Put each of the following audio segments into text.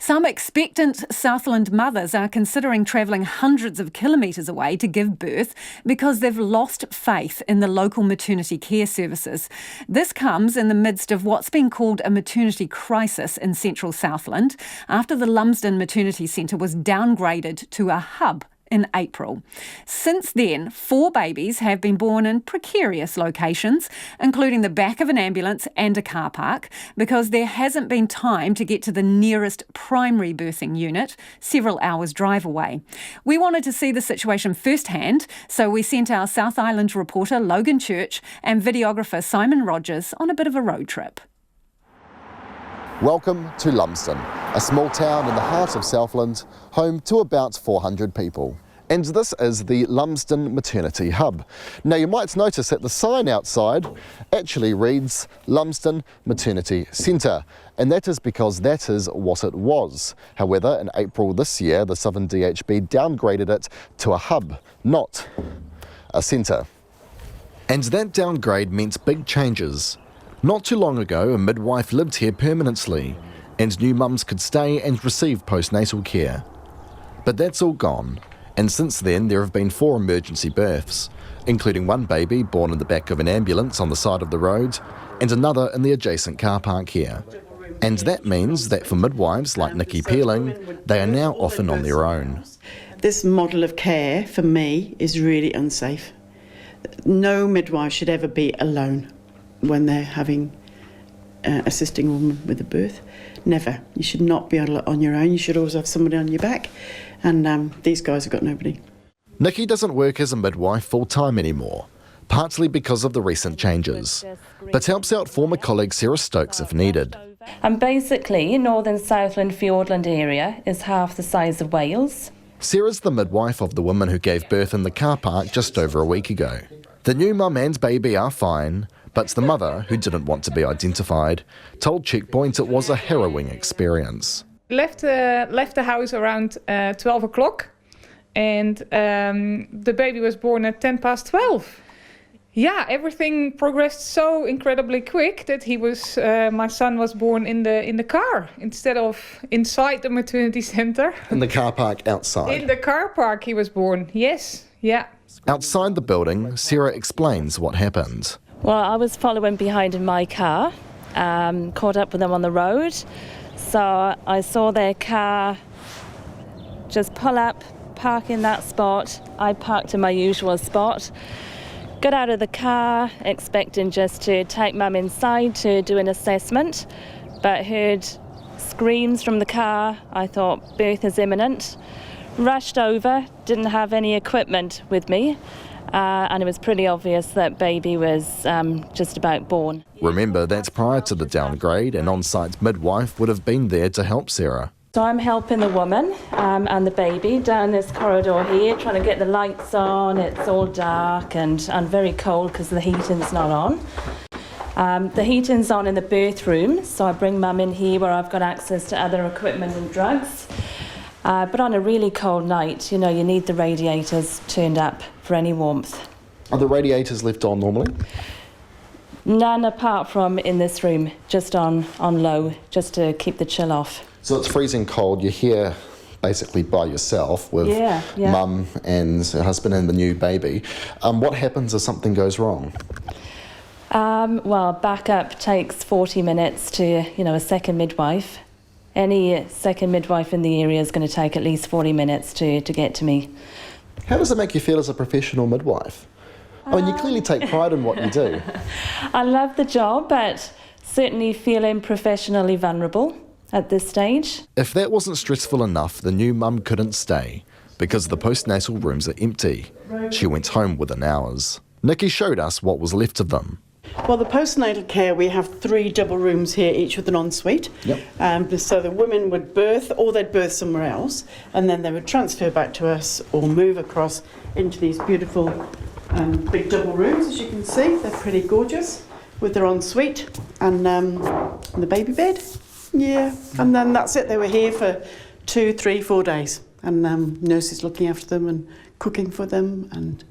Some expectant Southland mothers are considering travelling hundreds of kilometres away to give birth because they've lost faith in the local maternity care services. This comes in the midst of what's been called a maternity crisis in central Southland after the Lumsden Maternity Centre was downgraded to a hub in April. Since then, 4 babies have been born in precarious locations, including the back of an ambulance and a car park, because there hasn't been time to get to the nearest primary birthing unit, several hours' drive away. We wanted to see the situation firsthand, so we sent our South Island reporter Logan Church and videographer Simon Rogers on a bit of a road trip. Welcome to Lumsden, a small town in the heart of Southland, home to about 400 people. And this is the Lumsden Maternity Hub. Now you might notice that the sign outside actually reads Lumsden Maternity Centre, and that is because that is what it was. However, in April this year, the Southern DHB downgraded it to a hub, not a centre. And that downgrade meant big changes. Not too long ago, a midwife lived here permanently, and new mums could stay and receive postnatal care. But that's all gone, and since then there have been 4 emergency births, including one baby born in the back of an ambulance on the side of the road, and another in the adjacent car park here. And that means that for midwives like Nikki Peeling, they are now often on their own. This model of care, for me, is really unsafe. No midwife should ever be alone when they're assisting a woman with a birth. Never. You should not be on your own. You should always have somebody on your back. And these guys have got nobody. Nikki doesn't work as a midwife full-time anymore, partly because of the recent changes, but helps out former colleague Sarah Stokes if needed. And basically, Northern Southland Fiordland area is half the size of Wales. Sarah's the midwife of the woman who gave birth in the car park just over a week ago. The new mum and baby are fine, but the mother, who didn't want to be identified, told Checkpoint it was a harrowing experience. Left the house around 12 o'clock, and the baby was born at 12:10. Yeah, everything progressed so incredibly quick that my son was born in the car instead of inside the maternity centre. In the car park outside? In the car park he was born, yes, yeah. Outside the building, Sarah explains what happened. Well, I was following behind in my car, caught up with them on the road. So I saw their car just pull up, park in that spot. I parked in my usual spot, got out of the car, expecting just to take mum inside to do an assessment, but heard screams from the car. I thought birth is imminent. Rushed over, didn't have any equipment with me. And it was pretty obvious that baby was just about born. Remember, that's prior to the downgrade, and on-site midwife would have been there to help Sarah. So I'm helping the woman and the baby down this corridor here, trying to get the lights on. It's all dark and very cold because the heating's not on. The heating's on in the birth room, so I bring mum in here where I've got access to other equipment and drugs. But on a really cold night, you need the radiators turned up for any warmth. Are the radiators left on normally? None apart from in this room, just on low, just to keep the chill off. So it's freezing cold. You're here basically by yourself with mum and her husband and the new baby. What happens if something goes wrong? Well, backup takes 40 minutes to, a second midwife. Any second midwife in the area is going to take at least 40 minutes to get to me. How does it make you feel as a professional midwife? I mean, you clearly take pride in what you do. I love the job, but certainly feeling professionally vulnerable at this stage. If that wasn't stressful enough, the new mum couldn't stay because the postnatal rooms are empty. She went home within hours. Nikki showed us what was left of them. Well, the postnatal care, we have 3 double rooms here, each with an ensuite. Yep. So the women would birth, or they'd birth somewhere else, and then they would transfer back to us or move across into these beautiful big double rooms, as you can see. They're pretty gorgeous, with their ensuite and the baby bed. Yeah, and then that's it. They were here for 2, 3, 4 days, and nurses looking after them and cooking for them and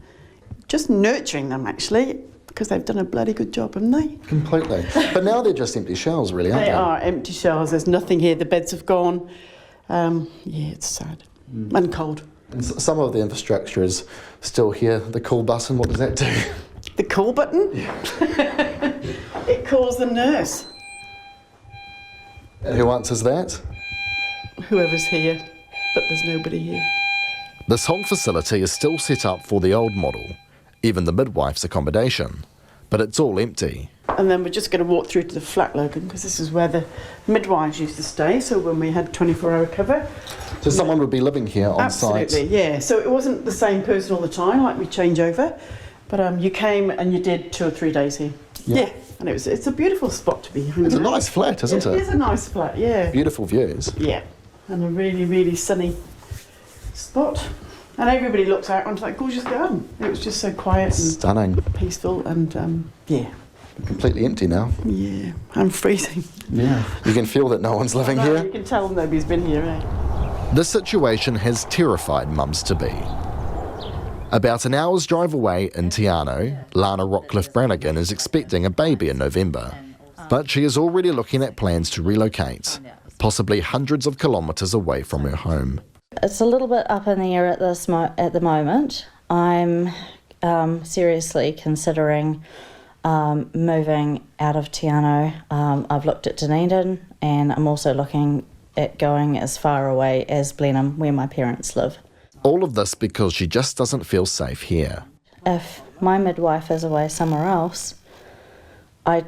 just nurturing them, actually. Because they've done a bloody good job, haven't they? Completely. But now they're just empty shells, really, aren't they? They are empty shells. There's nothing here. The beds have gone. It's sad and cold. And some of the infrastructure is still here. The call button, what does that do? The call button? It calls the nurse. And who answers that? Whoever's here, but there's nobody here. This whole facility is still set up for the old model, even the midwife's accommodation, but it's all empty. And then we're just going to walk through to the flat, Logan, because this is where the midwives used to stay, so when we had 24-hour cover. So someone would be living here on site? Absolutely, yeah. So it wasn't the same person all the time, like we change over, but you came and you did 2 or 3 days here. Yeah. And it's a beautiful spot to be. It's a nice flat, isn't it? It is a nice flat, yeah. Beautiful views. Yeah, and a really, really sunny spot. And everybody looks out onto that gorgeous garden. It was just so quiet and stunning, peaceful, and yeah. Completely empty now. Yeah, I'm freezing. Yeah. You can feel that no one's living here. You can tell nobody's been here, eh? This situation has terrified mums-to-be. About an hour's drive away in Tiano, Lana Rockcliffe-Brannigan is expecting a baby in November. But she is already looking at plans to relocate, possibly hundreds of kilometres away from her home. It's a little bit up in the air at the moment. I'm seriously considering moving out of Tiano. I've looked at Dunedin, and I'm also looking at going as far away as Blenheim, where my parents live. All of this because she just doesn't feel safe here. If my midwife is away somewhere else, I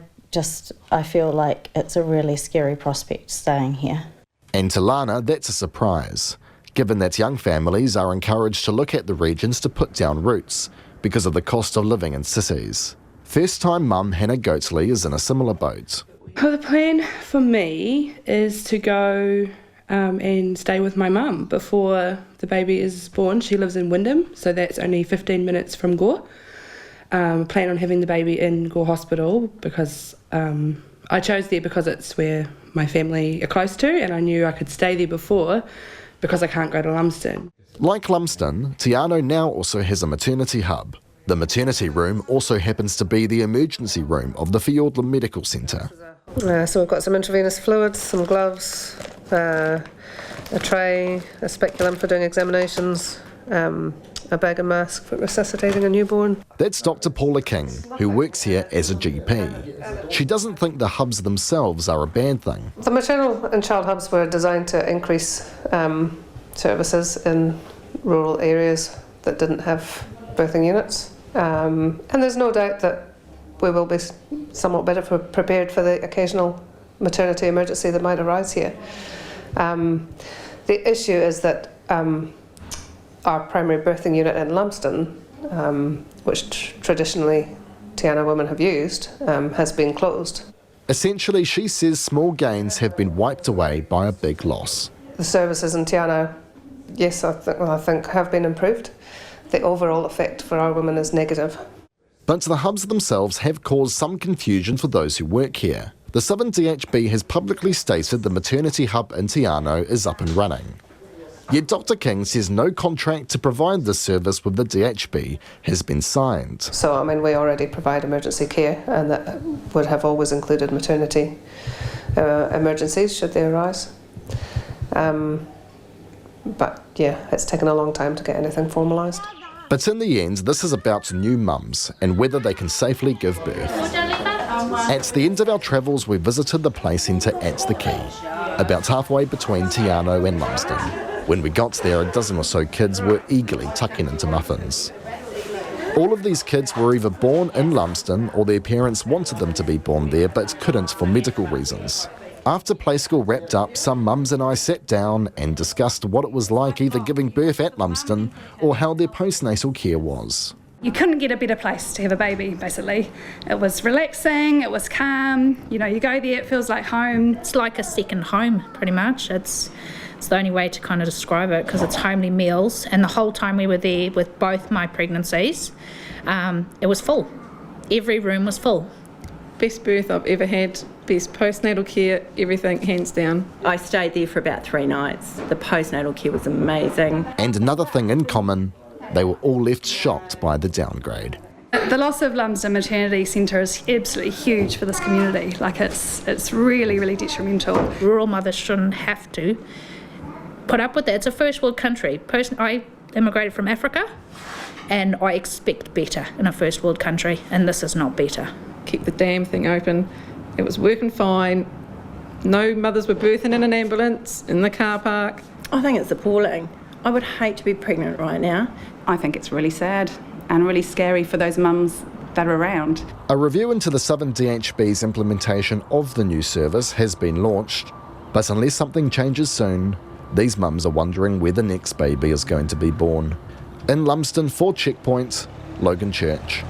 feel like it's a really scary prospect staying here. And to Lana, that's a surprise, given that young families are encouraged to look at the regions to put down roots because of the cost of living in cities. First-time mum Hannah Goatsley is in a similar boat. Well, the plan for me is to go and stay with my mum before the baby is born. She lives in Wyndham, so that's only 15 minutes from Gore. Plan on having the baby in Gore Hospital because I chose there because it's where my family are close to, and I knew I could stay there before because I can't go to Lumsden. Like Lumsden, Tiano now also has a maternity hub. The maternity room also happens to be the emergency room of the Fiordland Medical Centre. So we've got some intravenous fluids, some gloves, a tray, a speculum for doing examinations, a bag and mask for resuscitating a newborn. That's Dr. Paula King, who works here as a GP. She doesn't think the hubs themselves are a bad thing. The maternal and child hubs were designed to increase services in rural areas that didn't have birthing units. And there's no doubt that we will be somewhat better prepared for the occasional maternity emergency that might arise here. The issue is that our primary birthing unit in Lumsden, which traditionally Tiana women have used, has been closed. Essentially, she says small gains have been wiped away by a big loss. The services in Tiana, yes, I think have been improved. The overall effect for our women is negative. But the hubs themselves have caused some confusion for those who work here. The Southern DHB has publicly stated the maternity hub in Tiano is up and running. Yet Dr. King says no contract to provide this service with the DHB has been signed. So, I mean, we already provide emergency care, and that would have always included maternity emergencies should they arise. But yeah, it's taken a long time to get anything formalised. But in the end, this is about new mums and whether they can safely give birth. At the end of our travels, we visited the play centre at the Quay, about halfway between Tiano and Lumsden. When we got there, a dozen or so kids were eagerly tucking into muffins. All of these kids were either born in Lumsden or their parents wanted them to be born there but couldn't for medical reasons. After play school wrapped up, some mums and I sat down and discussed what it was like either giving birth at Lumsden or how their postnatal care was. You couldn't get a better place to have a baby, basically. It was relaxing, it was calm, you go there, it feels like home. It's like a second home, pretty much. It's the only way to kind of describe it because it's homely meals. And the whole time we were there with both my pregnancies, it was full. Every room was full. Best birth I've ever had, best postnatal care, everything hands down. I stayed there for about 3 nights. The postnatal care was amazing. And another thing in common, they were all left shocked by the downgrade. The loss of Lumsden Maternity Centre is absolutely huge for this community. It's really, really detrimental. Rural mothers shouldn't have to put up with that. It's a first world country. I immigrated from Africa, and I expect better in a first world country, and this is not better. Keep the damn thing open. It was working fine. No mothers were birthing in an ambulance, in the car park. I think it's appalling. I would hate to be pregnant right now. I think it's really sad and really scary for those mums that are around. A review into the Southern DHB's implementation of the new service has been launched, but unless something changes soon, these mums are wondering where the next baby is going to be born. In Lumsden for Checkpoint, Logan Church.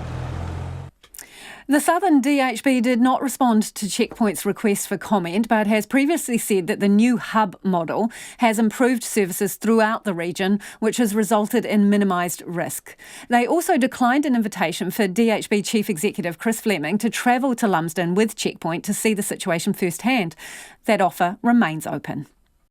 The Southern DHB did not respond to Checkpoint's request for comment, but has previously said that the new hub model has improved services throughout the region, which has resulted in minimised risk. They also declined an invitation for DHB Chief Executive Chris Fleming to travel to Lumsden with Checkpoint to see the situation firsthand. That offer remains open.